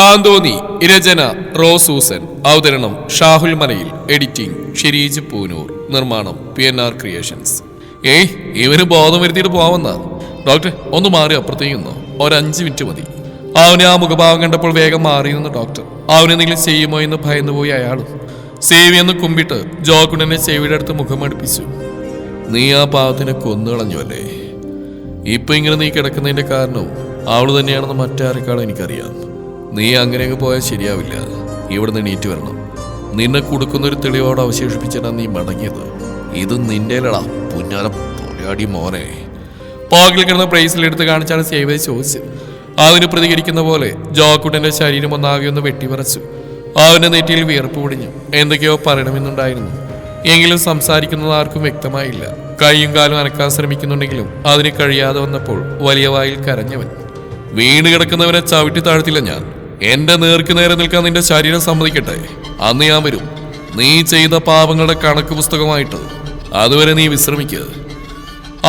താന്തോന്നി രചന റോസൂസൻ. അവതരണം ഷാഹുൽ മലയിൽ. എഡിറ്റിംഗ് ഷിരീജ് പൂനൂർ. നിർമ്മാണം PNR ക്രിയേഷൻസ്. ഇവന് ബോധം വരുത്തിയിട്ട് പോവാമെന്നാ. ഡോക്ടർ ഒന്ന് മാറി അപ്പുറത്തേക്ക് ഒരു 5 മിനിറ്റ് മതി. അവനെ ആ മുഖഭാവം കണ്ടപ്പോൾ വേഗം മാറി നിന്ന് ഡോക്ടർ. അവനെന്തെങ്കിലും ചെയ്യുമോ എന്ന് ഭയന്നുപോയി അയാളും. സേവി എന്ന് കുമ്പിട്ട് ജോക്കുടനെ സേവിയുടെ അടുത്ത് മുഖമടുപ്പിച്ചു. നീ ആ പാവത്തിനെ കൊന്നുകളഞ്ഞുവല്ലേ. ഇപ്പൊ ഇങ്ങനെ നീ കിടക്കുന്നതിന്റെ കാരണവും അവള് തന്നെയാണെന്ന് മറ്റാരെക്കാളും എനിക്കറിയാം. നീ അങ്ങനെയൊക്കെ പോയാൽ ശരിയാവില്ല. ഇവിടെ നിന്ന് എണീറ്റ് വരണം. നിന്നെ കൊടുക്കുന്നൊരു തെളിവോടെ അവശേഷിപ്പിച്ചിട്ടാണ് നീ മടങ്ങിയത്. ഇത് നിന്റെലടാ പുന്നാരം പൊലയാടി മോനെ. പോകിൽ കിടന്ന ബ്രേസിലെടുത്ത് കാണിച്ചാണ് സേവ ചോദിച്ചത്. അവന് പ്രതികരിക്കുന്ന പോലെ ജോക്കുട്ടന്റെ ശരീരം ഒന്നാകെ ഒന്ന് വെട്ടിവറച്ചു. അവന്റെ നെറ്റിയിൽ വിയർപ്പ് പൊടിഞ്ഞു. എന്തൊക്കെയോ പറയണമെന്നുണ്ടായിരുന്നു. എങ്കിലും സംസാരിക്കുന്നത് ആർക്കും വ്യക്തമായില്ല. കൈയും കാലും അനക്കാൻ ശ്രമിക്കുന്നുണ്ടെങ്കിലും അതിന് കഴിയാതെ വന്നപ്പോൾ വലിയ വായിൽ കരഞ്ഞവൻ. വീണ് കിടക്കുന്നവനെ ചവിട്ടി താഴ്ത്തില്ല ഞാൻ. എന്റെ നേർക്ക് നേരെ നിൽക്കാൻ നിന്റെ ശരീരം സമ്മതിക്കട്ടെ. അന്ന് ഞാൻ വരും, നീ ചെയ്ത പാപങ്ങളുടെ കണക്ക് പുസ്തകമായിട്ട്. അതുവരെ നീ വിശ്രമിക്കുക.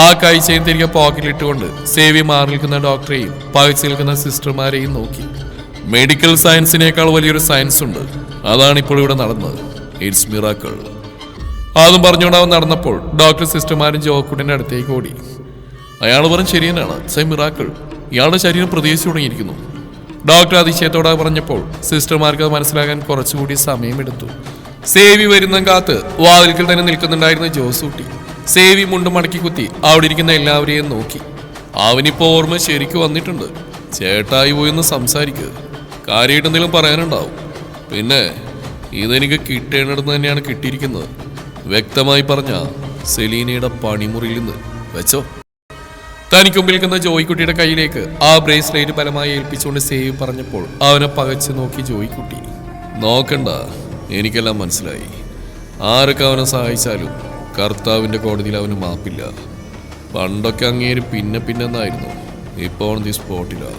ആ കാഴ്ചയും തിരികെ പോക്കറ്റിലിട്ടുകൊണ്ട് സേവി മാറി നിൽക്കുന്ന ഡോക്ടറെയും പകച്ചു നിൽക്കുന്ന സിസ്റ്റർമാരെയും നോക്കി. മെഡിക്കൽ സയൻസിനേക്കാൾ വലിയൊരു സയൻസ് ഉണ്ട്. അതാണ് ഇപ്പോൾ ഇവിടെ നടന്നത്. It's miracle. അതും പറഞ്ഞുകൊണ്ട് അവൻ നടന്നപ്പോൾ ഡോക്ടർ സിസ്റ്റർമാരും ജോക്കുട്ടിന്റെ അടുത്തേക്ക് ഓടി. അയാൾ പറഞ്ഞ് ശരിയെന്നാണ്. സൈ മിറാക്കിൾ. ഇയാളുടെ ശരീരം പ്രതീക്ഷിച്ചു തുടങ്ങിയിരിക്കുന്നു. ഡോക്ടർ അതിശയത്തോടെ പറഞ്ഞപ്പോൾ സിസ്റ്റർമാർക്ക് അത് മനസ്സിലാക്കാൻ കുറച്ചുകൂടി സമയമെടുത്തു. സേവി വരുന്ന കാത്ത് വാതിൽക്കൽ തന്നെ നിൽക്കുന്നുണ്ടായിരുന്ന ജോസൂട്ടി സേവി മുണ്ടും മടക്കി കുത്തി അവിടെ ഇരിക്കുന്ന എല്ലാവരെയും നോക്കി. അവനിപ്പോ ഓർമ്മ ശരിക്കും വന്നിട്ടുണ്ട്. ചേട്ടായി പോയെന്ന് സംസാരിക്കുക. കാര്യമായിട്ട് എന്തെങ്കിലും പറയാനുണ്ടാവും. പിന്നെ ഇതെനിക്ക് കിട്ടേണ്ടിടത്ത് തന്നെയാണ് കിട്ടിയിരിക്കുന്നത്. വ്യക്തമായി പറഞ്ഞ സെലീനയുടെ പണിമുറിയിൽ നിന്ന് വെച്ചോ. തനിക്ക് മുമ്പിൽ നിൽക്കുന്ന ജോയിക്കുട്ടിയുടെ കയ്യിലേക്ക് ആ ബ്രേസ്ലെറ്റ് ബലമായി ഏൽപ്പിച്ചുകൊണ്ട് സേവ് പറഞ്ഞപ്പോൾ അവനെ പകച്ചു നോക്കി ജോയിക്കുട്ടി. നോക്കണ്ട, എനിക്കെല്ലാം മനസ്സിലായി. ആരൊക്കെ അവനെ സഹായിച്ചാലും കർത്താവിന്റെ കോടതിയിൽ അവന് മാപ്പില്ല. പണ്ടൊക്കെ അങ്ങേര് പിന്നെ എന്നായിരുന്നു. ഇപ്പോൾ ദി സ്പോട്ടിലാ.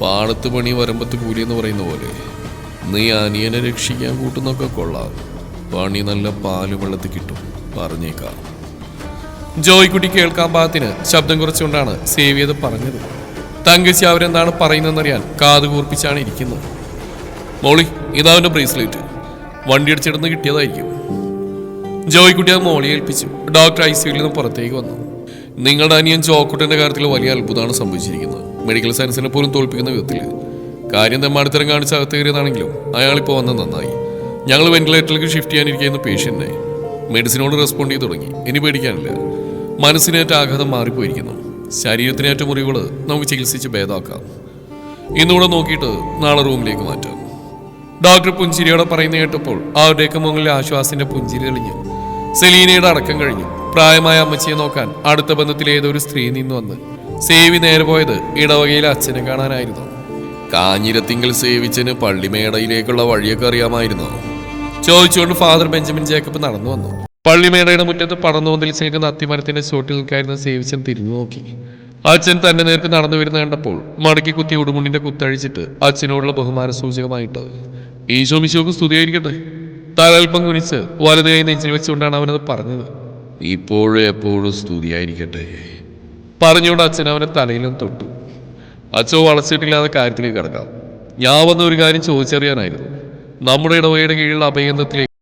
പാടത്ത് പണി വരമ്പത്ത് കൂലി എന്ന് പറയുന്ന പോലെ. നീ അനിയനെ രക്ഷിക്കാൻ കൂട്ടുന്നൊക്കെ കൊള്ളാം. പണി നല്ല പാല് വെള്ളത്തിൽ കിട്ടും, പറഞ്ഞേക്കാം. ജോയിക്കുട്ടി കേൾക്കാൻ പാകത്തിന് ശബ്ദം കുറച്ചുകൊണ്ടാണ് സേവിയത് പറഞ്ഞത്. തങ്കച്ചി അവരെന്താണ് പറയുന്നതെന്നറിയാൻ കാത് കൂർപ്പിച്ചാണ് ഇരിക്കുന്നത്. മോളി, ഇതാവന്റെ ബ്രേസ്ലെറ്റ്. വണ്ടി അടിച്ചിടുന്ന് കിട്ടിയതായിരിക്കും. ജോയിക്കുട്ടി അത് മോളി ഏൽപ്പിച്ചു. ഡോക്ടർ ICUവിൽ നിന്ന് പുറത്തേക്ക് വന്നു. നിങ്ങളുടെ അനിയൻ ജോക്കുട്ടന്റെ കാര്യത്തിൽ വലിയ അത്ഭുതമാണ് സംഭവിച്ചിരിക്കുന്നത്. മെഡിക്കൽ സയൻസിനെ പോലും തോൽപ്പിക്കുന്ന വിധത്തിൽ. കാര്യം തെമ്മാടിത്തരം കാണിച്ച് അകത്ത് കയറിയതാണെങ്കിലും അയാളിപ്പോൾ വന്നത് നന്നായി. ഞങ്ങൾ വെന്റിലേറ്ററിലേക്ക് ഷിഫ്റ്റ് ചെയ്യാനിരിക്കുന്ന പേഷ്യന്റിനെ മെഡിസിനോട് റെസ്പോണ്ട് ചെയ്ത് തുടങ്ങി. ഇനി പേടിക്കാനില്ല. മനസ്സിനേറ്റ ആഘാതം മാറിപ്പോയിരിക്കുന്നു. ശരീരത്തിനേറ്റ മുറിവുകൾ നമുക്ക് ചികിത്സിച്ച് ഭേദമാക്കാം. ഇന്നുകൂടെ നോക്കിയിട്ട് നാളെ റൂമിലേക്ക് മാറ്റാം. ഡോക്ടർ പുഞ്ചിരിയോടെ പറയുന്ന കേട്ടപ്പോൾ അവരുടെയൊക്കെ മുകളിൽ ആശ്വാസിന്റെ പുഞ്ചിരി തെളിഞ്ഞു. സെലീനയുടെ അടക്കം കഴിഞ്ഞു. പ്രായമായ അമ്മച്ചിയെ നോക്കാൻ അടുത്ത ബന്ധത്തിൽ ഏതൊരു സ്ത്രീ നിന്ന് വന്ന് സേവി നേരെ പോയത് ഇടവകയിലെ അച്ഛനെ കാണാനായിരുന്നു. കാഞ്ഞിരത്തിങ്കൽ സേവിച്ചന് പള്ളിമേടയിലേക്കുള്ള വഴിയൊക്കെ അറിയാമായിരുന്നോ? ചോദിച്ചുകൊണ്ട് ഫാദർ ബെഞ്ചമിൻ ജേക്കബ് നടന്നു വന്നു. പള്ളിമേടയുടെ മുറ്റത്ത് പടർന്നുകൊണ്ടിൽ നിൽക്കുന്ന അത്തിമരത്തിന്റെ ചോട്ടിൽ നിൽക്കായിരുന്ന സേവിച്ചൻ തിരിഞ്ഞു നോക്കി. അച്ഛൻ തന്റെ നേർക്ക് നടന്നു വരുന്ന കണ്ടപ്പോൾ മടക്കി കുത്തിയ ഉടുമുണ്ടിന്റെ കുത്തഴിച്ചിട്ട് അച്ഛനോടുള്ള ബഹുമാന സൂചകമായിട്ട് ഈശോ മിശോക്ക് സ്തുതിയായിരിക്കട്ടെ. തലൽപ്പം കുനിച്ച് വലതുകൈ നെഞ്ചിൽ വെച്ചുകൊണ്ടാണ് അവനത് പറഞ്ഞത്. ഇപ്പോഴും എപ്പോഴും സ്തുതിയായിരിക്കട്ടെ പറഞ്ഞുകൊണ്ട് അച്ഛൻ അവനെ തലയിലും തൊട്ടു. അച്ഛൻ വളച്ചിട്ടില്ലാതെ കാര്യത്തിലേക്ക് കിടക്കാം. ഞാൻ വന്ന ഒരു കാര്യം ചോദിച്ചറിയാനായിരുന്നു. നമ്മുടെ ഇടവകയുടെ കീഴിലുള്ള അഭയകേന്ദ്രത്തിലേക്ക്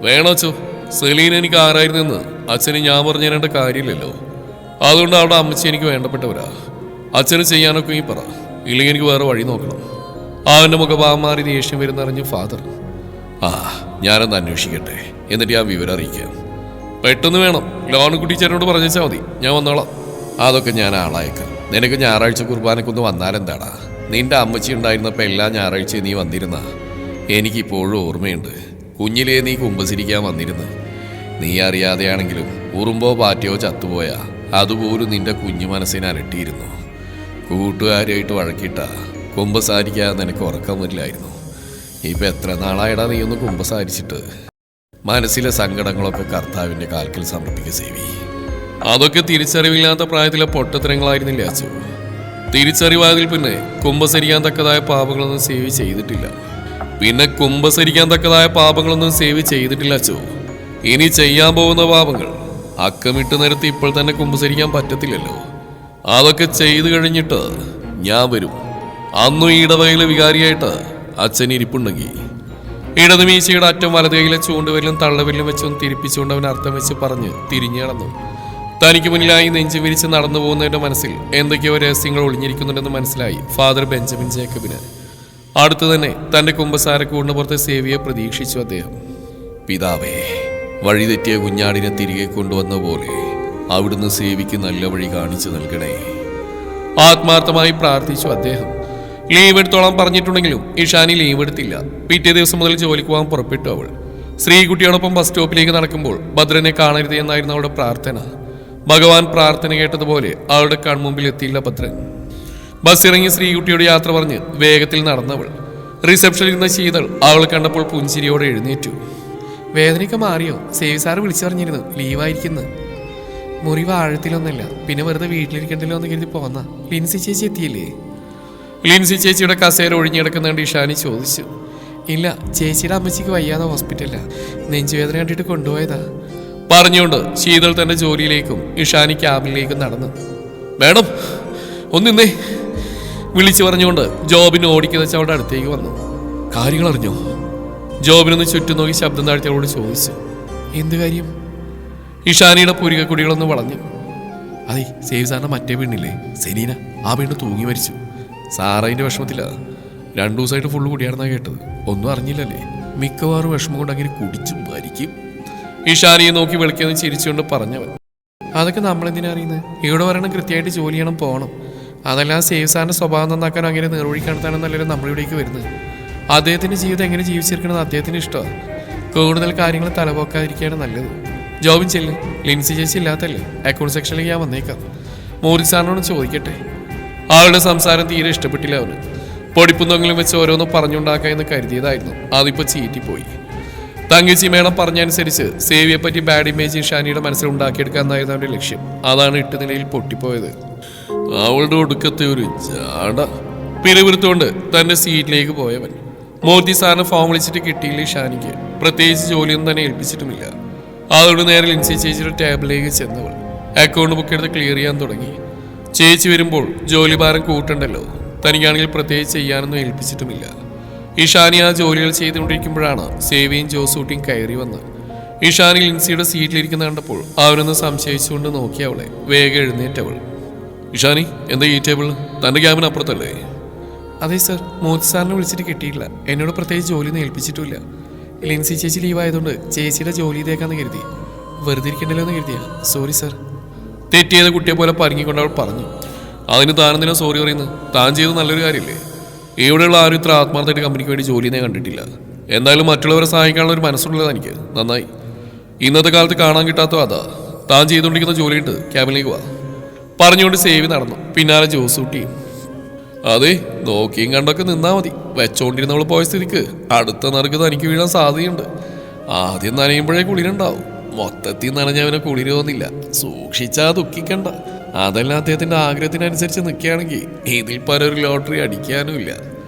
വേണോ അച്ഛോ? സെലീൻ എനിക്ക് ആരായിരുന്നെന്ന് അച്ഛന് ഞാൻ പറഞ്ഞു തരേണ്ട കാര്യമില്ലല്ലോ. അതുകൊണ്ട് അവിടെ അമ്മച്ചി എനിക്ക് വേണ്ടപ്പെട്ടവരാ. അച്ഛന് ചെയ്യാനൊക്കെ ഈ പറ, ഇല്ലെങ്കിൽ എനിക്ക് വേറെ വഴി നോക്കണം. അവൻ്റെ മുഖഭാവം മാറി ദേഷ്യം വരുന്നറിഞ്ഞു ഫാദർ. ഞാനൊന്ന് അന്വേഷിക്കട്ടെ, എന്നിട്ട് ഞാൻ വിവരം അറിയിക്കാം. പെട്ടെന്ന് വേണം. ലോണുകുട്ടി ചേട്ടനോട് പറഞ്ഞാൽ മതി, ഞാൻ വന്നോളാം. അതൊക്കെ ഞാൻ ആളായേക്കാം. നിനക്ക് ഞായറാഴ്ച കുർബാനക്കൊന്ന് വന്നാലെന്താടാ? നിന്റെ അമ്മച്ചി ഉണ്ടായിരുന്നപ്പോൾ എല്ലാ ഞായറാഴ്ചയും നീ വന്നിരുന്ന എനിക്കിപ്പോഴും ഓർമ്മയുണ്ട്. കുഞ്ഞിലേ നീ കുമ്പസിരിക്കാൻ വന്നിരുന്നു. നീ അറിയാതെയാണെങ്കിലും ഉറുമ്പോ പാറ്റയോ ചത്തുപോയാ അതുപോലും നിന്റെ കുഞ്ഞു മനസ്സിനെ അലട്ടിയിരുന്നു. കൂട്ടുകാരായിട്ട് വഴക്കിട്ട കുമ്പസാരിക്കാതെ നിനക്ക് ഉറക്കം വരില്ലായിരുന്നു. ഇപ്പം എത്ര നാളായിടാ നീ ഒന്ന് കുമ്പസാരിച്ചിട്ട്? മനസ്സിലെ സങ്കടങ്ങളൊക്കെ കർത്താവിൻ്റെ കാൽക്കൽ സമർപ്പിക്കുക സേവി. അതൊക്കെ തിരിച്ചറിവില്ലാത്ത പ്രായത്തിലെ പൊട്ടത്തരങ്ങളായിരുന്നില്ലേ അച്ഛോ? തിരിച്ചറിവാതിൽ പിന്നെ കുമ്പസരിക്കാൻ തക്കതായ പാപങ്ങളൊന്നും സേവ് ചെയ്തിട്ടില്ല. അച്ഛോ. ഇനി ചെയ്യാൻ പോകുന്ന പാപങ്ങൾ അക്കമിട്ട് നിരത്തി ഇപ്പോൾ തന്നെ കുമ്പസരിക്കാൻ പറ്റത്തില്ലല്ലോ. അതൊക്കെ ചെയ്തു കഴിഞ്ഞിട്ട് ഞാൻ വരും. അന്നും ഈ ഇടവകയിലെ വികാരിയായിട്ട് അച്ഛൻ ഇരിപ്പുണ്ടെങ്കിൽ. ഇടതുമീശയുടെ അറ്റം വലതുകയിലെ ചൂണ്ടുവരിലും തള്ളവരിലും വെച്ചൊന്ന് തിരിപ്പിച്ചുകൊണ്ട് അവൻ അർത്ഥം വെച്ച് പറഞ്ഞ് തിരിഞ്ഞു നടന്നു. തനിക്ക് മുന്നിലായി നെഞ്ചു വിരിച്ച് നടന്നു പോകുന്നവരുടെ മനസ്സിൽ എന്തൊക്കെയോ രഹസ്യങ്ങൾ ഒളിഞ്ഞിരിക്കുന്നുണ്ടെന്ന് മനസ്സിലായി ഫാദർ ബെഞ്ചമിൻ ജേക്കബിന്. അടുത്തു തന്നെ തന്റെ കുമ്പസാരക്കൂടിന് പുറത്ത് സേവിയെ പ്രതീക്ഷിച്ചു അദ്ദേഹം. പിതാവേ, വഴിതെറ്റിയ കുഞ്ഞാടിനെ തിരികെ കൊണ്ടുവന്ന പോലെ അവിടുന്ന് സേവിക്ക് നല്ല വഴി കാണിച്ചു നൽകണേ. ആത്മാർത്ഥമായി പ്രാർത്ഥിച്ചു അദ്ദേഹം. ലീവ് എടുത്തോളാൻ പറഞ്ഞിട്ടുണ്ടെങ്കിലും ഇഷാനി ലീവ് എടുത്തില്ല. പിറ്റേ ദിവസം മുതൽ ജോലിക്ക് പോകാൻ പുറപ്പെട്ടു അവൾ. ശ്രീകുട്ടിയോടൊപ്പം ബസ് സ്റ്റോപ്പിലേക്ക് നടക്കുമ്പോൾ ഭദ്രനെ കാണരുത് എന്നായിരുന്നു അവളുടെ പ്രാർത്ഥന. ഭഗവാൻ പ്രാർത്ഥന കേട്ടതുപോലെ അവളുടെ കൺമുമ്പിൽ എത്തിയില്ല ഭദ്രൻ. ബസ് ഇറങ്ങി ശ്രീകുട്ടിയോട് യാത്ര പറഞ്ഞ് വേഗത്തിൽ നടന്നവൾ. റിസപ്ഷനിൽ ഇരുന്ന ശീതൾ അവൾ കണ്ടപ്പോൾ പുഞ്ചിരിയോടെ എഴുന്നേറ്റു. വേദനയൊക്കെ മാറിയോ? സേവി സാറ് വിളിച്ചു പറഞ്ഞിരുന്നു ലീവായിരിക്കുന്നു. മുറിവ് ആഴത്തിലൊന്നല്ല, പിന്നെ വെറുതെ വീട്ടിലിരിക്കണ്ടല്ലോ എന്ന് കരുതി പോന്ന. ലിൻസി ചേച്ചി എത്തിയില്ലേ? ലിൻസി ചേച്ചിയുടെ കസേര ഒഴിഞ്ഞിടക്കുന്നുണ്ട് ഇഷാനി ചോദിച്ചു. ഇല്ല, ചേച്ചിയുടെ അമ്മച്ചിക്ക് വയ്യാതെ ഹോസ്പിറ്റലില്ല, നെഞ്ചുവേദന കണ്ടിട്ട് കൊണ്ടുപോയതാ പറഞ്ഞുകൊണ്ട് ശീതൾ തന്റെ ജോലിയിലേക്കും ഇഷാനി ക്യാബിനിലേക്കും നടന്നു. മേഡം ഒന്നിന്നേ വിളിച്ചു പറഞ്ഞുകൊണ്ട് ജോബിന് ഓടിക്കുന്ന അവളുടെ അടുത്തേക്ക് വന്നു. കാര്യങ്ങൾ അറിഞ്ഞോ? ജോബിനൊന്ന് ചുറ്റും നോക്കി ശബ്ദം താഴ്ത്തി അവളോട് ചോദിച്ചു. എന്ത് കാര്യം? ഇഷാനിയുടെ പുരികക്കുടികളൊന്ന് വളഞ്ഞു. അതെ, സേവ് സാറിന്റെ മറ്റേ പെണ്ണില്ലേ സെലീന, ആ പെണ്ണ് തൂങ്ങി മരിച്ചു. സാറതിന്റെ വിഷമത്തില്ല. 2 ദിവസമായിട്ട് ഫുള്ള് കുടിയാണെന്നാ കേട്ടത്. ഒന്നും അറിഞ്ഞില്ലല്ലേ? മിക്കവാറും വിഷമം കൊണ്ട് അങ്ങനെ കുടിച്ചു മരിക്കും. ഇഷാനിയെ നോക്കി വിളിക്കാന്ന് ചിരിച്ചുകൊണ്ട് പറഞ്ഞവൻ. അതൊക്കെ നമ്മളെന്തിനാ അറിയുന്നത്? ഇവിടെ വരണം, കൃത്യമായിട്ട് ജോലി ചെയ്യണം, പോകണം. അതല്ലാതെ സേവ് സാറിന്റെ സ്വഭാവം നന്നാക്കാൻ അങ്ങനെ നേർവഴി കടത്താനെന്നല്ലല്ലോ നമ്മളിവിടേക്ക് വരുന്നത്. അദ്ദേഹത്തിന്റെ ജീവിതം എങ്ങനെ ജീവിച്ചിരിക്കണമെന്ന് അദ്ദേഹത്തിന് ഇഷ്ടമാണ്. കൂടുതൽ കാര്യങ്ങൾ തലപോക്കാതിരിക്കുകയാണ് നല്ലത്. ജോബിൻ ചെല്ല്, ലിൻസി ചേച്ചി ഇല്ലാത്തല്ലേ, അക്കൗണ്ട് സെക്ഷനിലേക്ക് ഞാൻ വന്നേക്കാം. മോറി സാറിനോട് ചോദിക്കട്ടെ. അവളുടെ സംസാരം തീരെ ഇഷ്ടപ്പെട്ടില്ല അവന്. പൊടിപ്പുന്തെങ്കിലും വെച്ച് ഓരോന്നും പറഞ്ഞുണ്ടാക്കുക എന്ന് കരുതിയതായിരുന്നു. അതിപ്പോൾ ചീറ്റിപ്പോയി. തങ്കച്ചി മേളം പറഞ്ഞനുസരിച്ച് സേവിയെ പറ്റി ബാഡ് ഇമേജ് ഇഷാനിയുടെ മനസ്സിൽ ഉണ്ടാക്കിയെടുക്കാന്നായിരുന്നു അവന്റെ ലക്ഷ്യം. അതാണ് 8 നിലയിൽ പൊട്ടിപ്പോയത്. അവളുടെ ഒടുക്കത്തെ ഒരു ചാട പിരിവിരുത്തുകൊണ്ട് തന്റെ സീറ്റിലേക്ക് പോയവൻ. മോദി സാറിന് ഫോം വിളിച്ചിട്ട് കിട്ടിയില്ല ഇഷാനിക്ക്. പ്രത്യേകിച്ച് ജോലിയൊന്നും തന്നെ ഏൽപ്പിച്ചിട്ടുമില്ല. അതോട് നേരെ ലിൻസി ചേച്ചിയുടെ ടേബിളിലേക്ക് ചെന്നവൾ അക്കൗണ്ട് ബുക്ക് എടുത്ത് ക്ലിയർ ചെയ്യാൻ തുടങ്ങി. ചേച്ചി വരുമ്പോൾ ജോലി ഭാരം കൂട്ടണ്ടല്ലോ. തനിക്കാണെങ്കിൽ പ്രത്യേകിച്ച് ചെയ്യാനൊന്നും ഏൽപ്പിച്ചിട്ടുമില്ല. ഇഷാനി ആ ജോലികൾ ചെയ്തുകൊണ്ടിരിക്കുമ്പോഴാണ് സേവിയും ജോസൂട്ടിയും കയറി വന്നത്. ഇഷാനി ലിൻസിയുടെ സീറ്റിലിരിക്കുന്ന കണ്ടപ്പോൾ അവനൊന്ന് സംശയിച്ചുകൊണ്ട് നോക്കി അവളെ. വേഗം എഴുന്നേറ്റവൾ. ഇഷാനി, എന്താ ഈ ടേബിൾ? തന്റെ ക്യാബിന് അപ്പുറത്തല്ലേ? അതെ സർ, മോദി സാറിനെ വിളിച്ചിട്ട് കിട്ടിയില്ല. എന്നോട് പ്രത്യേകിച്ച് ജോലിയൊന്നും ഏൽപ്പിച്ചിട്ടില്ല. ലിൻസി ചേച്ചി ലീവായതുകൊണ്ട് ചേച്ചിയുടെ ജോലി ഇതേക്കാന്ന് കരുതി. വെറുതെ ഇരിക്കണ്ടല്ലോ എന്ന് കരുതിയാ. Sorry sir. തെറ്റിയത് കുട്ടിയെ പോലെ പരുങ്ങിക്കൊണ്ട് അവൾ പറഞ്ഞു. അതിന് താനെന്തിനാ സോറി പറയുന്നത്? താൻ ചെയ്ത് നല്ലൊരു കാര്യമില്ലേ? ഇവിടെയുള്ള ആരും ഇത്ര ആത്മാർത്ഥമായിട്ട് കമ്പനിക്ക് വേണ്ടി ജോലി ഞാൻ കണ്ടിട്ടില്ല. എന്തായാലും മറ്റുള്ളവരെ സഹായിക്കാനുള്ള ഒരു മനസ്സുള്ളത് എനിക്ക് നന്നായി. ഇന്നത്തെ കാലത്ത് കാണാൻ കിട്ടാത്തോ അതാ. താൻ ചെയ്തുകൊണ്ടിരിക്കുന്ന ജോലിയിട്ട് ക്യാബിനിലേക്ക് വാ പറഞ്ഞുകൊണ്ട് സേവി നടന്നു. പിന്നാലെ ജോസൂട്ടിയും. അതെ, നോക്കിയും കണ്ടൊക്കെ നിന്നാ മതി. വെച്ചോണ്ടിരുന്നവൾ പോയ സ്ഥിതിക്ക് അടുത്ത നറുക്ക് തനിക്ക് വീഴാൻ സാധ്യതയുണ്ട്. ആദ്യം നനയുമ്പോഴേ കുളിരുണ്ടാവും. മൊത്തത്തിൽ നനഞ്ഞവനെ കുളിര് തോന്നില്ല. സൂക്ഷിച്ചാ ദുഃഖിക്കണ്ട. അതെല്ലാം അദ്ദേഹത്തിന്റെ ആഗ്രഹത്തിനനുസരിച്ച് നിൽക്കുകയാണെങ്കിൽ ഇതിൽ പലൊരു ലോട്ടറി അടിക്കാനുമില്ല.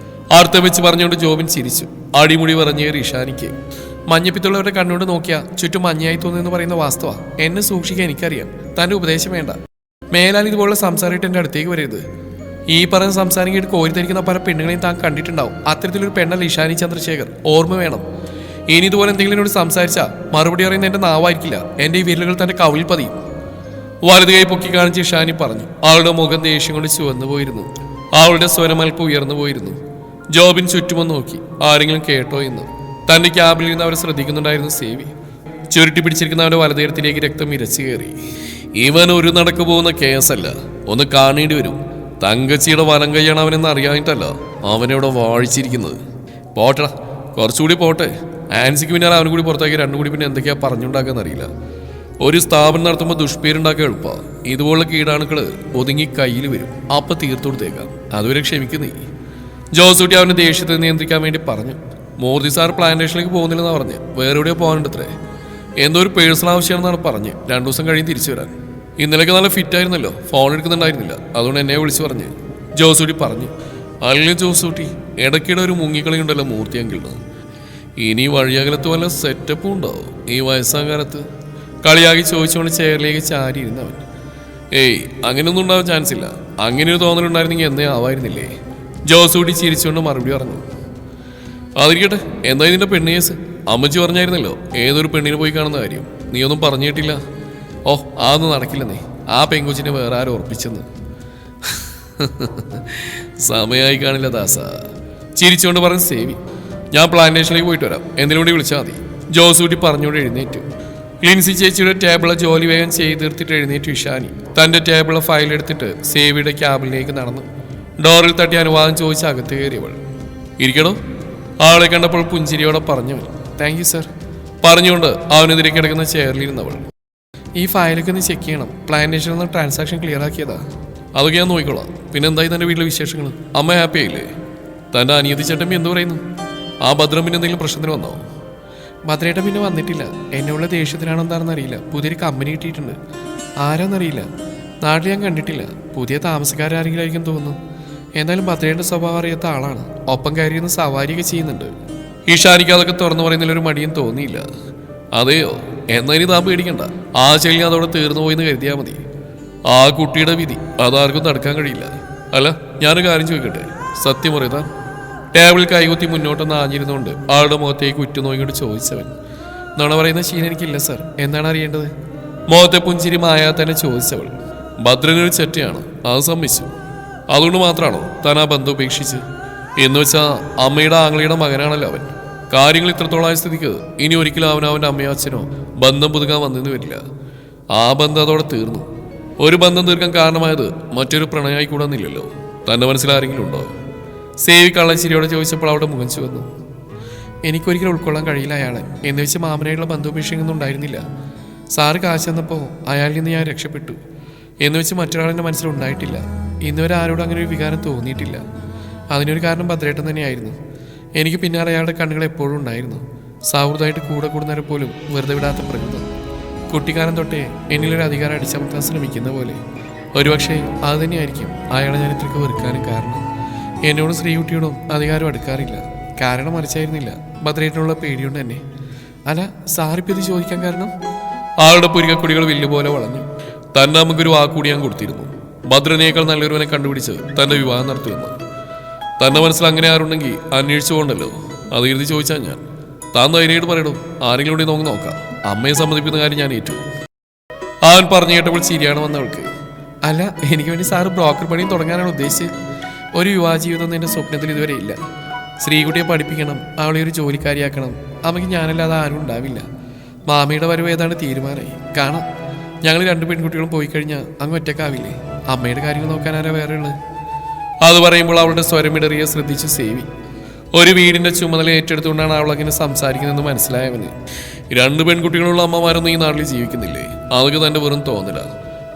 അർത്ഥം വെച്ച് പറഞ്ഞുകൊണ്ട് ജോബിൻ ചിരിച്ചു. അടിമുടി പറഞ്ഞേറി ഇഷാനിക്ക്. മഞ്ഞപ്പിത്തുള്ളവരുടെ കണ്ണോട് നോക്കിയാ ചുറ്റും മഞ്ഞയായി തോന്നുന്നു പറയുന്ന വാസ്തവ. എന്നെ സൂക്ഷിക്കാൻ എനിക്കറിയാം. തന്റെ ഉപദേശം വേണ്ട. മേലാൽ ഇതുപോലുള്ള സംസാരമായിട്ട് എൻ്റെ അടുത്തേക്ക് വരരുത്. ഈ പറഞ്ഞ സംസാരം കേട്ട് കോരിത്തരിക്കുന്ന പല പെണ്ണുങ്ങളെയും താൻ കണ്ടിട്ടുണ്ടാവും. അത്തരത്തിലൊരു പെണ്ണല്ല ഇഷാനി ചന്ദ്രശേഖർ. ഓർമ്മ വേണം. ഇനി ഇതുപോലെ എന്തെങ്കിലും എന്നോട് സംസാരിച്ചാ മറുപടി അറിയുന്ന എന്റെ നാവായിരിക്കില്ല, എന്റെ ഈ വിരലുകൾ തന്റെ കവിളിൽ പതിയും. വലതു കൈ പൊക്കി കാണിച്ച് ഇഷാനി പറഞ്ഞു. അവളുടെ മുഖം ദേഷ്യം കൊണ്ട് ചുവന്നു പോയിരുന്നു. അവളുടെ സ്വരമൽപ്പ് ഉയർന്നു പോയിരുന്നു. ജോബിൻ ചുറ്റുമൊന്ന് നോക്കി, ആരെങ്കിലും കേട്ടോ എന്ന്. തന്റെ ക്യാബിൽ നിന്ന് അവരെ ശ്രദ്ധിക്കുന്നുണ്ടായിരുന്നു സേവി. ചുരുട്ടി പിടിച്ചിരിക്കുന്ന അവന്റെ വലതുകരത്തിലേക്ക് രക്തം ഇരച്ചു കയറി. ഇവൻ ഒരു നടക്ക് പോകുന്ന കേസല്ല, ഒന്ന് കാണേണ്ടി വരും. തങ്കച്ചിയുടെ വലം കൈയാണ് അവനെന്ന് അറിയാനിട്ടല്ല അവനവിടെ വാഴിച്ചിരിക്കുന്നത്. പോട്ടടാ, കുറച്ചുകൂടി പോട്ടെ. ആൻസിക്ക് പിന്നാലെ അവനും കൂടി പുറത്താക്കി രണ്ടും കൂടി പിന്നെ എന്തൊക്കെയാ പറഞ്ഞുണ്ടാക്കാന്ന് അറിയില്ല. ഒരു സ്ഥാപനം നടത്തുമ്പോൾ ദുഷ്പേരുണ്ടാക്കാൻ എളുപ്പമാണ്. ഇതുപോലുള്ള കീടാണുക്കള് ഒതുങ്ങി കയ്യിൽ വരും, അപ്പൊ തീർത്തു കൊടുത്തേക്കാം. അതുവരെ ക്ഷമിക്കുന്നേ. ജോസൂട്ടി അവന്റെ ദേഷ്യത്തെ നിയന്ത്രിക്കാൻ വേണ്ടി പറഞ്ഞു. മോർദി സാർ പ്ലാന്റേഷനിലേക്ക് പോകുന്നില്ലെന്നാ പറഞ്ഞ്, വേറെ എവിടെയോ പോകാനുണ്ടത്രേ. എന്തോ ഒരു പേഴ്സണൽ ആവശ്യമാണെന്നാണ് പറഞ്ഞ് 2 ദിവസം കഴിഞ്ഞ് തിരിച്ചു വരാൻ. ഇന്നലെയൊക്കെ നല്ല ഫിറ്റ് ആയിരുന്നല്ലോ, ഫോൺ എടുക്കുന്നുണ്ടായിരുന്നില്ല, അതുകൊണ്ട് എന്നെ വിളിച്ചു പറഞ്ഞ് ജോസൂട്ടി പറഞ്ഞു. അല്ലെങ്കിൽ ജോസൂട്ടി ഇടയ്ക്കിടെ ഒരു മുങ്ങിക്കളി ഉണ്ടല്ലോ മൂർത്തിയെങ്കിലാണ്. ഇനി വഴിയകലത്ത് വല്ല സെറ്റപ്പും ഉണ്ടോ ഈ വയസ്സാകാലത്ത്? കളിയാക്കി ചോദിച്ചുകൊണ്ട് ചെയറിലേക്ക് ചാരി ഇരുന്നവൻ. ഏയ്, അങ്ങനെയൊന്നും ഉണ്ടാവാൻ ചാൻസ് ഇല്ല. അങ്ങനെ ഒരു തോന്നലുണ്ടായിരുന്നെങ്കിൽ എന്നേ ആവായിരുന്നില്ലേ? ജോസൂട്ടി ചിരിച്ചുകൊണ്ട് മറുപടി പറഞ്ഞു. അതിരിക്കട്ടെ, എന്താ ഇതിന്റെ പെണ്ണ് കേസ്? അമ്മച്ചി പറഞ്ഞായിരുന്നല്ലോ ഏതൊരു പെണ്ണിന് പോയി കാണുന്ന കാര്യം. നീ ഒന്നും പറഞ്ഞിട്ടില്ല. ഓ, അതൊന്നും നടക്കില്ലെന്നേ. ആ പെങ്കുച്ചിനെ വേറെ ആരും ഉറപ്പിച്ചെന്ന്. സമയമായി കാണില്ല ദാസ, ചിരിച്ചുകൊണ്ട് പറഞ്ഞ് സേവി. ഞാൻ പ്ലാന്റേഷനിലേക്ക് പോയിട്ട് വരാം, എന്തിനും കൂടി വിളിച്ചാൽ മതി. ജോസൂട്ടി പറഞ്ഞുകൊണ്ട് എഴുന്നേറ്റു. ലിൻസി ചേച്ചിയുടെ ടേബിളെ ജോലി വേഗം ചെയ്ത് തീർത്തിട്ട് എഴുന്നേറ്റു ഇഷാനി. തന്റെ ടേബിളെ ഫയൽ എടുത്തിട്ട് സേവിയുടെ ക്യാബിനിലേക്ക് നടന്നു. ഡോറിൽ തട്ടി അനുവാദം ചോദിച്ച് അകത്ത് കയറിയവൾ. ഇരിക്കണോ? ആളെ കണ്ടപ്പോൾ പുഞ്ചിരിയോടെ പറഞ്ഞവൻ. താങ്ക് യു സർ പറഞ്ഞുകൊണ്ട് അവനെതിരെ കിടക്കുന്ന ചെയറിലിരുന്നവൾ. ഈ ഫയലൊക്കെ ഒന്ന് ചെക്ക് ചെയ്യണം. പ്ലാന്റേഷനിൽ നിന്ന് ട്രാൻസാക്ഷൻ ക്ലിയർ ആക്കിയതാ. അതൊക്കെ ഞാൻ നോക്കിക്കോളാം. പിന്നെ എന്തായി തന്റെ വീട്ടിലെ വിശേഷങ്ങൾ? അമ്മ ഹാപ്പി ആയില്ലേ? തന്റെ അനിയത്തി ചേട്ടൻ എന്ത് പറയുന്നു? ആ ഭദ്രം പിന്നെ എന്തെങ്കിലും പ്രശ്നത്തിന് വന്നോ? ഭദ്രേട്ടൻ പിന്നെ വന്നിട്ടില്ല. എന്നുള്ള ദേഷ്യത്തിനാണോ എന്താണെന്ന് അറിയില്ല. പുതിയൊരു കമ്പനി കിട്ടിയിട്ടുണ്ട്. ആരാന്നറിയില്ല, നാട്ടിൽ ഞാൻ കണ്ടിട്ടില്ല. പുതിയ താമസക്കാരാരെങ്കിലും ആയിരിക്കും തോന്നുന്നു. എന്തായാലും ഭദ്രേട്ടൻ്റെ സ്വഭാവം അറിയാത്ത ആളാണ്. ഒപ്പം കയറിയെന്ന് സവാരിയൊക്കെ ചെയ്യുന്നുണ്ട്. ഈഷാനിക്ക് അതൊക്കെ തുറന്നു പറയുന്നതിലൊരു മടിയും തോന്നിയില്ല. അതെയോ? എന്നാ ഇനി താൻ പേടിക്കണ്ട. ആ ചെല്ലി അതോടെ തീർന്നു പോയിന്ന് കരുതിയാൽ മതി. ആ കുട്ടിയുടെ വിധി അതാർക്കും തടുക്കാൻ കഴിയില്ല. അല്ല, ഞാനൊരു കാര്യം ചോദിക്കട്ടെ, സത്യം പറയതാ? ടേബിളിൽ കൈകുത്തി മുന്നോട്ടൊന്ന് ആഞ്ഞിരുന്നുകൊണ്ട് ആളുടെ മുഖത്തേക്ക് ഉറ്റുനോക്കിക്കൊണ്ട് ചോദിച്ചവൻ. നുണ പറയുന്ന ശീലം എനിക്കില്ല സർ. എന്താണ് അറിയേണ്ടത്? മുഖത്തെ പുഞ്ചിരി മായാ തന്നെ ചോദിച്ചവൾ. ഭദ്രനൊരു ചെറ്റയാണ്, അത് സമ്മതിച്ചു. അതുകൊണ്ട് മാത്രമാണോ താൻ ആ ബന്ധം ഉപേക്ഷിച്ച്? എന്ന് വെച്ചാൽ അമ്മയുടെ ആംഗ്ലിയുടെ മകനാണല്ലോ അവൻ. കാര്യങ്ങൾ ഇത്രത്തോളമായ സ്ഥിതിക്ക് ഇനി ഒരിക്കലും അവനവൻ്റെ അമ്മയോ അച്ഛനോ ബന്ധം പുതുക്കാൻ വന്നെന്ന് വരില്ല. ആ ബന്ധം അതോടെ തീർന്നു. ഒരു ബന്ധം തീർക്കാൻ കാരണമായത് മറ്റൊരു പ്രണയമായി കൂടാന്നില്ലല്ലോ. തൻ്റെ മനസ്സിൽ ആരെങ്കിലും ഉണ്ടോ? സേവി കള്ളച്ചിരിയോടെ ചോദിച്ചപ്പോൾ അവിടെ മുഖം ചുവന്നു. എനിക്കൊരിക്കലും ഉൾക്കൊള്ളാൻ കഴിയില്ല അയാളെ. എന്ന് വെച്ച് മാമനായിട്ടുള്ള ബന്ധുപേക്ഷയൊന്നും ഉണ്ടായിരുന്നില്ല. സാറ് കാശ് തന്നപ്പോൾ അയാളിൽ നിന്ന് ഞാൻ രക്ഷപ്പെട്ടു. എന്ന് വെച്ച് മറ്റൊരാളെൻ്റെ മനസ്സിലുണ്ടായിട്ടില്ല. ഇന്നുവരെ ആരോടും അങ്ങനെ ഒരു വികാരം തോന്നിയിട്ടില്ല. അതിനൊരു കാരണം ഭദ്രേട്ടൻ തന്നെയായിരുന്നു. എനിക്ക് പിന്നാലെ അയാളുടെ കണ്ണുകൾ എപ്പോഴും ഉണ്ടായിരുന്നു. സൗഹൃദമായിട്ട് കൂടെ കൂടുന്നവരെ പോലും വെറുതെ വിടാത്ത പ്രകൃതം. കുട്ടിക്കാലം തൊട്ടേ എന്നിലൊരു അധികാരം അടിച്ചമർത്താൻ ശ്രമിക്കുന്ന പോലെ. ഒരുപക്ഷെ അത് തന്നെയായിരിക്കും അയാളെ ഞാൻ ഇത്രയ്ക്ക് വെറുക്കാനും കാരണം. എന്നോടും ശ്രീകുട്ടിയോടും അധികാരം അടുക്കാറില്ല. കാരണം മറിച്ചായിരുന്നില്ല, ഭദ്രേട്ടനുള്ള പേടിയുണ്ട് തന്നെ. അല്ല, സാറിപ്പിത് ചോദിക്കാൻ കാരണം? ആളുടെ പുരികക്കുടികൾ വില്ലുപോലെ വളഞ്ഞു. തന്നെ നമുക്കൊരു വാക്കുകൂടി ഞാൻ കൊടുത്തിരുന്നു. ഭദ്രനേക്കാൾ നല്ലൊരുവനെ കണ്ടുപിടിച്ച് തന്റെ വിവാഹം നടത്തിയെന്ന്. തന്റെ മനസ്സിൽ അങ്ങനെ ആരുണ്ടെങ്കിൽ അന്വേഷിച്ചുകൊണ്ടല്ലോ. അത് എഴുതി ചോദിച്ചാൽ ഞാൻ. താൻ ധൈര്യമായിട്ട് പറയണോ? ആരെങ്കിലും കൂടി നമുക്ക് നോക്കാം. അമ്മയെ സമ്മതിപ്പിക്കുന്ന കാര്യം ഞാൻ ഏറ്റു. അവൻ പറഞ്ഞു കേട്ടപ്പോൾ ശരിയാണ് വന്നവൾക്ക്. അല്ല, എനിക്ക് വേണ്ടി സാറ് ബ്രോക്കർ പണിയും തുടങ്ങാനാണ് ഉദ്ദേശിച്ചത്. ഒരു വിവാഹ ജീവിതം എൻ്റെ സ്വപ്നത്തിൽ ഇതുവരെ ഇല്ല. ശ്രീകുട്ടിയെ പഠിപ്പിക്കണം, അവളെ ഒരു ജോലിക്കാരിയാക്കണം. അമ്മയ്ക്ക് ഞാനല്ലാതെ ആരും ഉണ്ടാവില്ല. മാമിയുടെ വരവ് ഏതാണ്ട് തീരുമാനമായി. കാണാം, ഞങ്ങൾ 2 പെൺകുട്ടികളും പോയി കഴിഞ്ഞാൽ അങ്ങ് ഒറ്റക്കാവില്ലേ? അമ്മയുടെ കാര്യങ്ങൾ നോക്കാൻ ആരാ വേറെ ഉള്ളത്? അത് പറയുമ്പോൾ അവളുടെ സ്വരമിടറിയെ ശ്രദ്ധിച്ച് സേവി. ഒരു വീടിന്റെ ചുമതല ഏറ്റെടുത്തുകൊണ്ടാണ് അവൾ അങ്ങനെ സംസാരിക്കുന്നതെന്ന് മനസ്സിലായവന്. 2 പെൺകുട്ടികളുള്ള അമ്മമാരൊന്നും ഈ നാട്ടിൽ ജീവിക്കുന്നില്ലേ? അതൊക്കെ തന്റെ വെറും തോന്നല.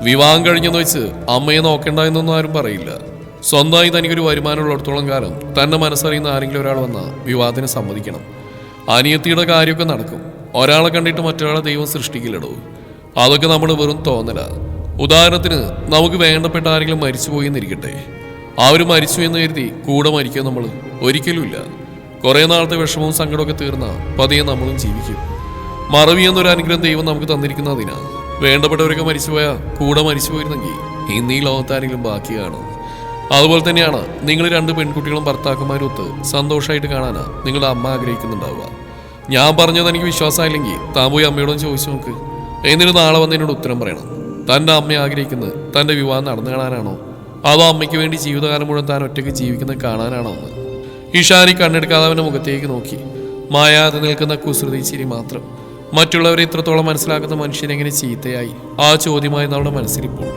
വിവാഹം കഴിഞ്ഞെന്ന് വെച്ച് അമ്മയെ നോക്കണ്ട എന്നൊന്നും ആരും പറയില്ല. സ്വന്തമായി തനിക്കൊരു വരുമാനമുള്ളിടത്തോളം കാലം തന്നെ മനസ്സറിയുന്ന ആരെങ്കിലും ഒരാൾ വന്നാൽ വിവാഹത്തിന് സമ്മതിക്കണം. അനിയത്തിയുടെ കാര്യമൊക്കെ നടക്കും. ഒരാളെ കണ്ടിട്ട് മറ്റൊരാളെ ദൈവം സൃഷ്ടിക്കില്ലടോ. അതൊക്കെ നമ്മൾ വെറും തോന്നല. ഉദാഹരണത്തിന്, നമുക്ക് വേണ്ടപ്പെട്ട ആരെങ്കിലും മരിച്ചുപോയി എന്നിരിക്കട്ടെ. അവർ മരിച്ചു എന്ന് കരുതി കൂടെ മരിക്കുക നമ്മൾ ഒരിക്കലുമില്ല. കുറേ നാളത്തെ വിഷമവും സങ്കടമൊക്കെ തീർന്ന പതിയെ നമ്മളും ജീവിക്കും. മറവി എന്നൊരു അനുഗ്രഹം ദൈവം നമുക്ക് തന്നിരിക്കുന്നതിനാ. വേണ്ടപ്പെട്ടവരൊക്കെ മരിച്ചുപോയാൽ കൂടെ മരിച്ചു പോയിരുന്നെങ്കിൽ ഇന്ന് ഈ ലോകത്താരെങ്കിലും ബാക്കി കാണും. അതുപോലെ തന്നെയാണ് നിങ്ങൾ 2 പെൺകുട്ടികളും ഭർത്താക്കന്മാരും ഒത്ത് സന്തോഷമായിട്ട് കാണാനാ നിങ്ങളുടെ അമ്മ ആഗ്രഹിക്കുന്നുണ്ടാവുക. ഞാൻ പറഞ്ഞത് എനിക്ക് വിശ്വാസമായില്ലെങ്കിൽ താൻ പോയി അമ്മയോടും ചോദിച്ചു നോക്ക്. എന്നിട്ട് നാളെ വന്ന് എന്നോട് ഉത്തരം പറയണം. തൻ്റെ അമ്മ ആഗ്രഹിക്കുന്നത് തൻ്റെ വിവാഹം നടന്നു കാണാനാണോ, അതോ അമ്മയ്ക്ക് വേണ്ടി ജീവിതകാലം മുഴുവൻ താൻ ഒറ്റയ്ക്ക് ജീവിക്കുന്നത് കാണാനാണോ എന്ന്. ഇഷാനി കണ്ണെടുക്കാതെ അവൻ്റെ മുഖത്തേക്ക് നോക്കി. മായാതെ നിൽക്കുന്ന കുസൃതി ചിരി മാത്രം. മറ്റുള്ളവരെ ഇത്രത്തോളം മനസ്സിലാക്കുന്ന മനുഷ്യനെങ്ങനെ ചീത്തയായി? ആ ചോദ്യമായിരുന്നു അവളുടെ മനസ്സിലിപ്പോൾ.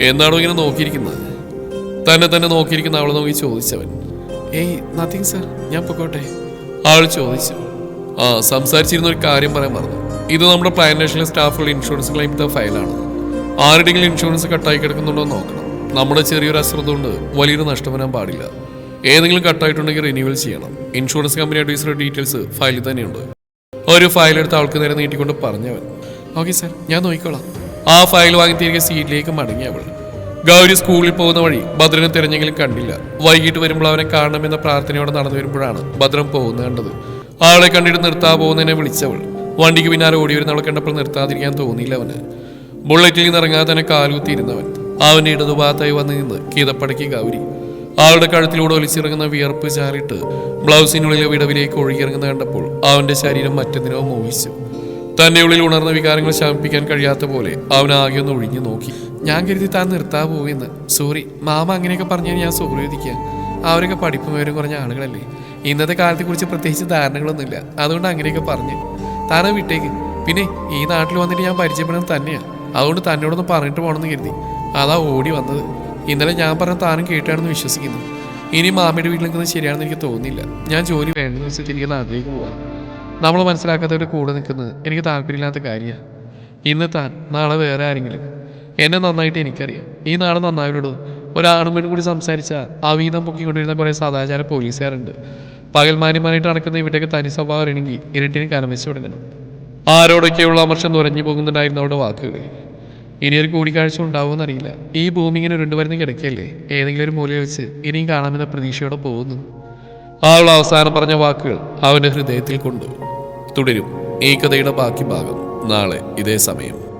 എന്താണോ ഇങ്ങനെ നോക്കിയിരിക്കുന്നത്? തന്നെ നോക്കിയിരിക്കുന്ന അവളെ നോക്കി ചോദിച്ചവൻ. ഏയ് നത്തിങ് സർ, ഞാൻ പൊക്കോട്ടെ, അവൾ ചോദിച്ചു. സംസാരിച്ചിരുന്ന ഒരു കാര്യം പറയാൻ മറന്നു. ഇത് നമ്മുടെ പ്ലാൻ നാഷണൽ സ്റ്റാഫുള്ള ഇൻഷുറൻസ് ക്ലെയിമിന്റെ ഫയലാണ്. ആരുടെയെങ്കിലും ഇൻഷുറൻസ് കട്ടായി കിടക്കുന്നുണ്ടോ എന്ന് നോക്കണം. നമ്മുടെ ചെറിയൊരു അശ്രദ്ധ കൊണ്ട് വലിയൊരു നഷ്ടം വരാൻ പാടില്ല. ഏതെങ്കിലും കട്ടായിട്ടുണ്ടെങ്കിൽ റിന്യൂവൽ ചെയ്യണം. ഇൻഷുറൻസ് കമ്പനി അഡ്വൈസറുടെ ഡീറ്റെയിൽസ് ഫയലിൽ തന്നെയുണ്ട്. ഒരു ഫയൽ എടുത്ത് ആൾക്ക് നേരെ നീട്ടിക്കൊണ്ട് പറഞ്ഞവൻ. ഓക്കെ സാർ, ഞാൻ നോക്കിക്കോളാം. ആ ഫയൽ വാങ്ങി തിരികെ സീറ്റിലേക്ക് മടങ്ങി അവൾ. ഗൗരി സ്കൂളിൽ പോകുന്ന വഴി ഭദ്രനെ തിരഞ്ഞെങ്കിലും കണ്ടില്ല. വൈകിട്ട് വരുമ്പോൾ അവനെ കാണണമെന്ന പ്രാർത്ഥനയോടെ നടന്നു വരുമ്പോഴാണ് ഭദ്രൻ പോകുന്നത് കണ്ടത്. ആളെ കണ്ടിട്ട് നിർത്താ പോകുന്നതിനെ വിളിച്ചവൾ. വണ്ടിക്ക് പിന്നാലെ ഓടി വരുന്ന അവളെ കണ്ടപ്പോൾ നിർത്താതിരിക്കാൻ തോന്നിയില്ല അവന്. ബുള്ളറ്റിൽ നിന്ന് ഇറങ്ങാതെ തന്നെ കാലുകുത്തിയിരുന്നവൻ. അവന്റെ ഇടതുഭാഗത്തായി വന്ന് നിന്ന് കീതപ്പടക്കി ഗൗരി. അവളുടെ കഴുത്തിലൂടെ ഒലിച്ചിറങ്ങുന്ന വിയർപ്പ് ചാറിട്ട് ബ്ലൗസിനുള്ളിലെ വിടവിലേക്ക് ഒഴുകിയിറങ്ങുന്ന കണ്ടപ്പോൾ അവന്റെ ശരീരം മറ്റെന്തിനോ മോഹിച്ചു. തന്റെ ഉള്ളിൽ ഉണർന്ന വികാരങ്ങൾ ശമിപ്പിക്കാൻ കഴിയാത്ത പോലെ അവൻ ആകെ ഒന്ന് ഒഴിഞ്ഞു നോക്കി. ഞാൻ കരുതി താൻ നിർത്താ പോയെന്ന്. സോറി മാമ, അങ്ങനെയൊക്കെ പറഞ്ഞാൽ ഞാൻ സൗകര്യദിക്കുക. അവരൊക്കെ പഠിപ്പും വിവരം കുറഞ്ഞ ആളുകളല്ലേ. ഇന്നത്തെ കാലത്തെ കുറിച്ച് പ്രത്യേകിച്ച് ധാരണകളൊന്നുമില്ല. അതുകൊണ്ട് അങ്ങനെയൊക്കെ പറഞ്ഞു താനെ വിട്ടേക്ക്. പിന്നെ ഈ നാട്ടിൽ വന്നിട്ട് ഞാൻ പരിചയപ്പെടുന്നത് തന്നെയാണ്. അതുകൊണ്ട് തന്നോടൊന്ന് പറഞ്ഞിട്ട് പോകണമെന്ന് കരുതി അതാ ഓടി വന്നത്. ഇന്നലെ ഞാൻ പറഞ്ഞ താനും കേട്ടാണെന്ന് വിശ്വസിക്കുന്നു. ഇനി മാമയുടെ വീട്ടിൽ നിൽക്കുന്നത് ശരിയാണെന്ന് എനിക്ക് തോന്നുന്നില്ല. ഞാൻ ജോലി വേണ്ടെന്ന് വെച്ച് തിരികെ നാട്ടിലേക്ക് പോവാം. നമ്മൾ മനസ്സിലാക്കാത്തവരുടെ കൂടെ നിൽക്കുന്നത് എനിക്ക് താല്പര്യമില്ലാത്ത കാര്യമാണ്. ഇന്ന് താൻ, നാളെ വേറെ ആരെങ്കിലും. എന്നെ നന്നായിട്ട് എനിക്കറിയാം. ഈ നാളെ നന്നായവരോട് ഒരാണും പെണ്ണും കൂടി സംസാരിച്ചാൽ അവീതം പൊക്കിക്കൊണ്ടിരുന്ന കുറേ സദാചാര പോലീസുകാരുണ്ട്. പകൽമാന്യമായിട്ട് നടക്കുന്ന ഇവിടെയൊക്കെ തനി സ്വഭാവം അറിയണമെങ്കിൽ ഇരുട്ടിന് കനം വെച്ച് തുടങ്ങണം. ആരോടൊക്കെയുള്ള അമർഷം തുറഞ്ഞു പോകുന്നുണ്ടായിരുന്നു അവരുടെ വാക്കുകൾ. ഇനിയൊരു കൂടിക്കാഴ്ച ഉണ്ടാവുമെന്നറിയില്ല. ഈ ഭൂമി ഇങ്ങനെ ഉരുണ്ടുവരുന്ന കിടക്കല്ലേ, ഏതെങ്കിലും ഒരു മൂലയിൽ വെച്ച് ഇനിയും കാണാമെന്ന പ്രതീക്ഷയോടെ പോകുന്നു. അവൾ അവസാനം പറഞ്ഞ വാക്കുകൾ അവന്റെ ഹൃദയത്തിൽ കൊണ്ടു. തുടരും ഈ കഥയുടെ ബാക്കി ഭാഗം നാളെ ഇതേ സമയം.